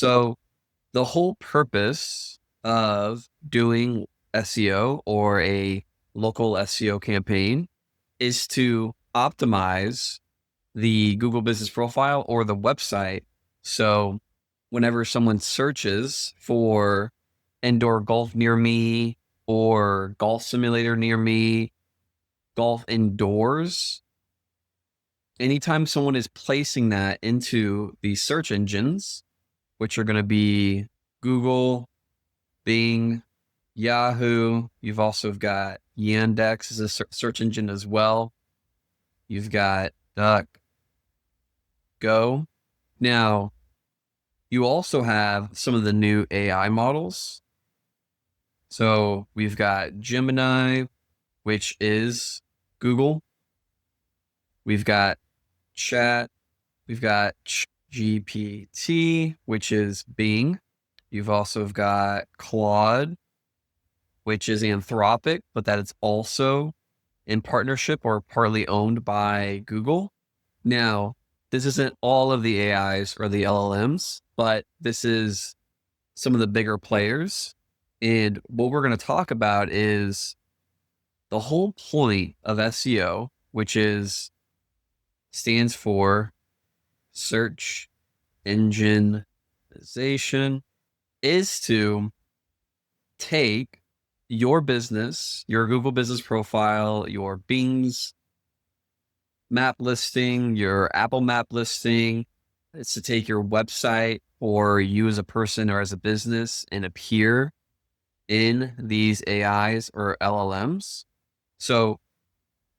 So the whole purpose of doing SEO or a local SEO campaign is to optimize the Google Business Profile or the website. So whenever someone searches for indoor golf near me or golf simulator near me, golf indoors, anytime someone is placing that into the search engines, which are going to be Google, Bing, Yahoo. You've also got Yandex as a search engine as well. You've got Go. Now, you also have some of the new AI models. So we've got Gemini, which is Google. We've got Chat. We've got GPT, which is Bing. You've also got Claude, which is Anthropic, but that is also in partnership or partly owned by Google. Now, this isn't all of the AIs or the LLMs, but this is some of the bigger players. And what we're going to talk about is the whole point of SEO, which stands for search engine optimization, is to take your business, your Google Business Profile, your Bing's map listing, your Apple map listing. It's to take your website or you as a person or as a business and appear in these AIs or LLMs. So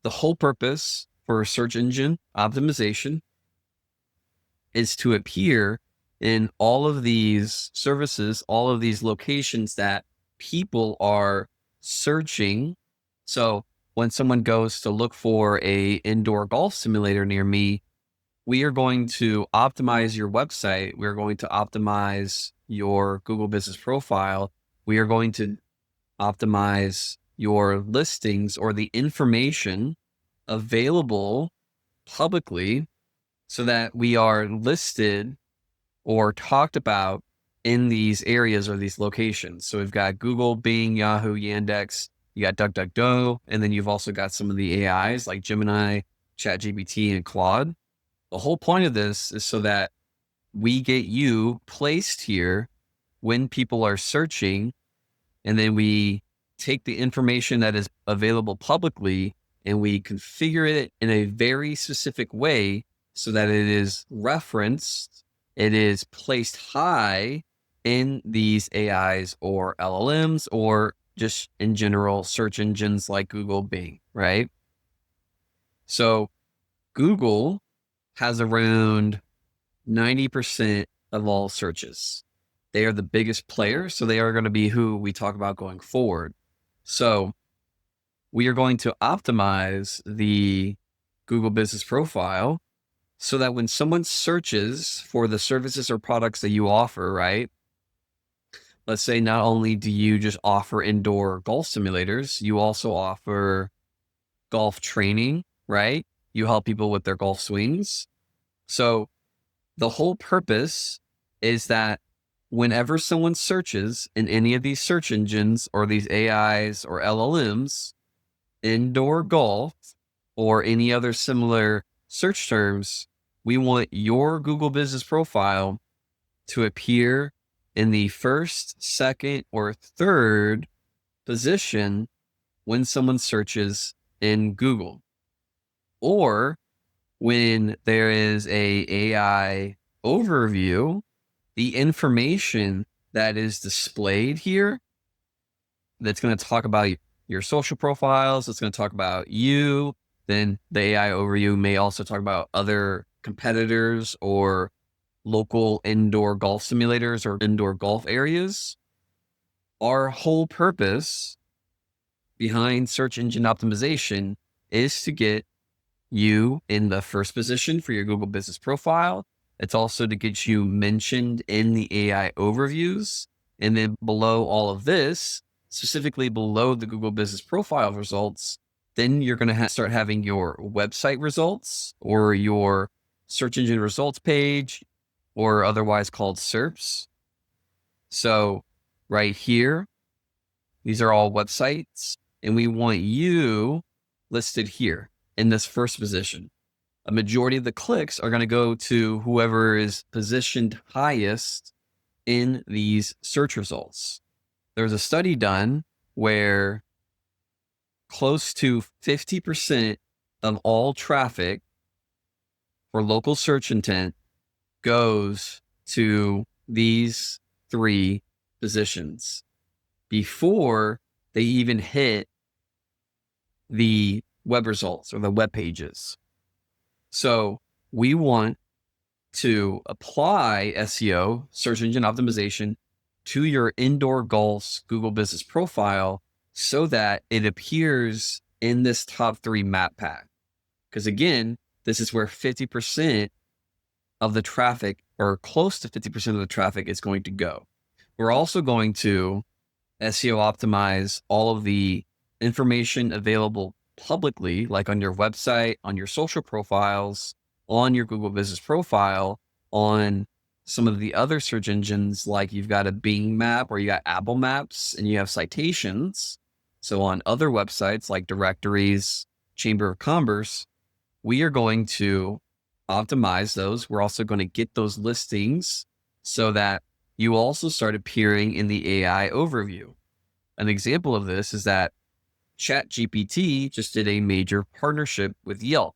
the whole purpose for search engine optimization is to appear in all of these services, all of these locations that people are searching. So when someone goes to look for a indoor golf simulator near me, we are going to optimize your website. We're going to optimize your Google Business Profile. We are going to optimize your listings or the information available publicly so that we are listed or talked about in these areas or these locations. So we've got Google, Bing, Yahoo, Yandex, you got DuckDuckGo, and then you've also got some of the AIs like Gemini, ChatGPT, and Claude. The whole point of this is so that we get you placed here when people are searching, and then we take the information that is available publicly and we configure it in a very specific way so that it is referenced, it is placed high in these AIs or LLMs or just in general search engines like Google, Bing, right? So Google has around 90% of all searches. They are the biggest player, so they are going to be who we talk about going forward. So we are going to optimize the Google Business Profile so that when someone searches for the services or products that you offer, right? Let's say not only do you just offer indoor golf simulators, you also offer golf training, right? You help people with their golf swings. So the whole purpose is that whenever someone searches in any of these search engines or these AIs or LLMs, indoor golf or any other similar search terms, we want your Google Business Profile to appear in the first, second, or third position when someone searches in Google. Or when there is a AI overview, the information that is displayed here that's going to talk about your social profiles, it's going to talk about you, then the AI overview may also talk about other competitors or local indoor golf simulators or indoor golf areas. Our whole purpose behind search engine optimization is to get you in the first position for your Google Business Profile. It's also to get you mentioned in the AI overviews. And then below all of this, specifically below the Google Business Profile results, then you're going to start having your website results or your search engine results page, or otherwise called SERPs. So right here, these are all websites, and we want you listed here in this first position. A majority of the clicks are going to go to whoever is positioned highest in these search results. There was a study done where close to 50% of all traffic for local search intent goes to these 3 positions before they even hit the web results or the web pages. So we want to apply SEO, search engine optimization, to your indoor golf's Google business profile so that it appears in this top 3 map pack. Because again, this is where 50% of the traffic, or close to 50% of the traffic, is going to go. We're also going to SEO optimize all of the information available publicly, like on your website, on your social profiles, on your Google business profile, on some of the other search engines, like you've got a Bing map or you got Apple Maps and you have citations. So on other websites like directories, Chamber of Commerce, we are going to optimize those. We're also going to get those listings so that you also start appearing in the AI overview. An example of this is that ChatGPT just did a major partnership with Yelp.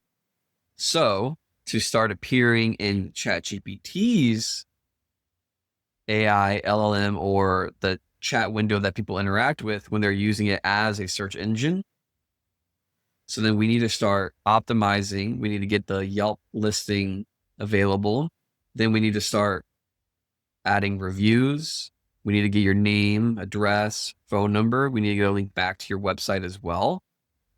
So to start appearing in ChatGPT's AI LLM, or the chat window that people interact with when they're using it as a search engine, so then we need to start optimizing. We need to get the Yelp listing available. Then we need to start adding reviews. We need to get your name, address, phone number. We need to get a link back to your website as well.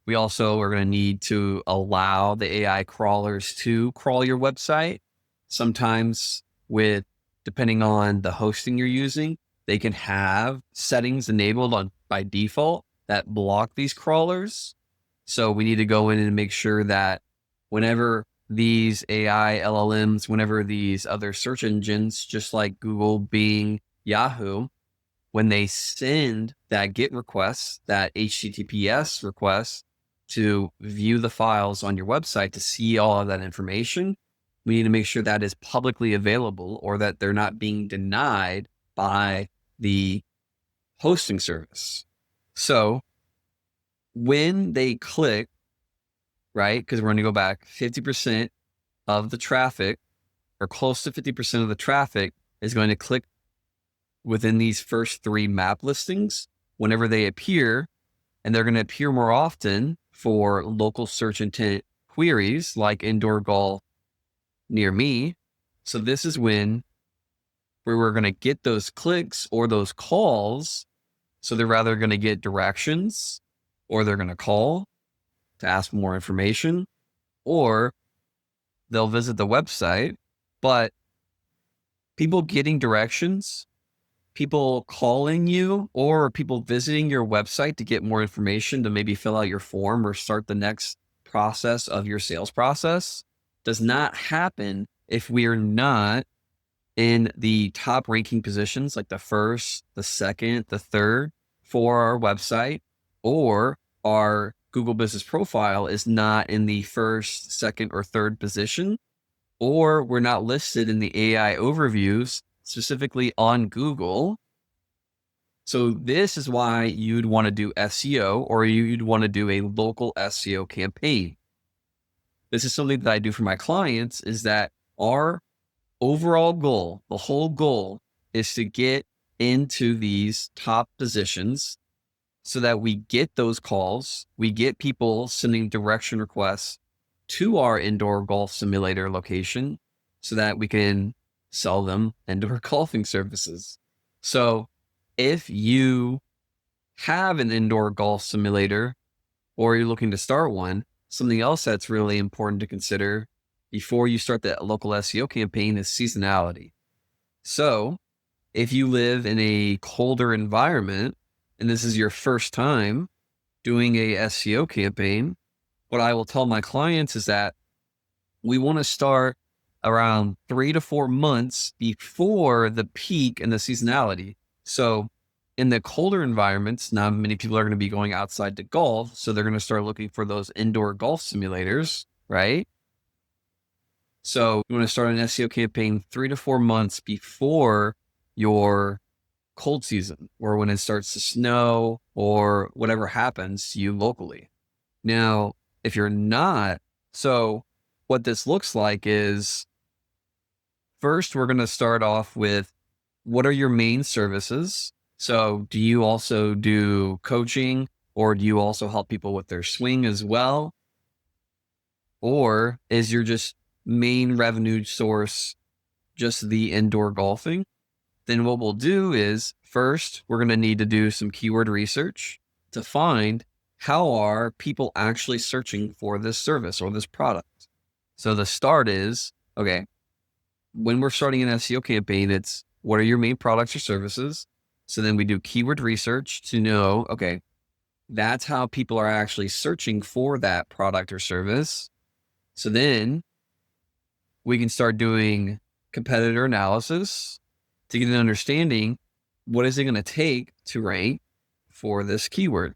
We also are going to need to allow the AI crawlers to crawl your website. Sometimes depending on the hosting you're using, they can have settings enabled by default that block these crawlers. So we need to go in and make sure that whenever these AI LLMs, whenever these other search engines, just like Google, Bing, Yahoo, when they send that GET request, that HTTPS request to view the files on your website to see all of that information, we need to make sure that is publicly available, or that they're not being denied by the hosting service. So when they click, right, because we're going to go back, 50% of the traffic, or close to 50% of the traffic, is going to click within these first 3 map listings whenever they appear, and they're going to appear more often for local search intent queries like indoor golf near me. So this is when we're going to get those clicks or those calls. So they're rather going to get directions, or they're going to call to ask more information, or they'll visit the website. But people getting directions, people calling you, or people visiting your website to get more information, to maybe fill out your form or start the next process of your sales process, does not happen if we are not in the top ranking positions, like the first, the second, the third for our website, or our Google business profile is not in the first, second, or third position, or we're not listed in the AI overviews specifically on Google. So this is why you'd want to do SEO, or you'd want to do a local SEO campaign. This is something that I do for my clients, is that our overall goal, the whole goal, is to get into these top positions so that we get those calls, we get people sending direction requests to our indoor golf simulator location so that we can sell them indoor golfing services. So if you have an indoor golf simulator, or you're looking to start one, something else that's really important to consider before you start the local SEO campaign is seasonality. So if you live in a colder environment and this is your first time doing a SEO campaign, what I will tell my clients is that we want to start around 3 to 4 months before the peak in the seasonality. So in the colder environments, not many people are going to be going outside to golf. So they're going to start looking for those indoor golf simulators, right? So you want to start an SEO campaign 3 to 4 months before your cold season or when it starts to snow or whatever happens to you locally. Now, if you're not, so what this looks like is first, we're going to start off with what are your main services? So, do you also do coaching or do you also help people with their swing as well? Or is your just main revenue source just the indoor golfing? Then what we'll do is first, we're going to need to do some keyword research to find how are people actually searching for this service or this product. So the start is, okay, when we're starting an SEO campaign, it's what are your main products or services? So then we do keyword research to know, okay, that's how people are actually searching for that product or service. So then we can start doing competitor analysis to get an understanding what is it going to take to rank for this keyword.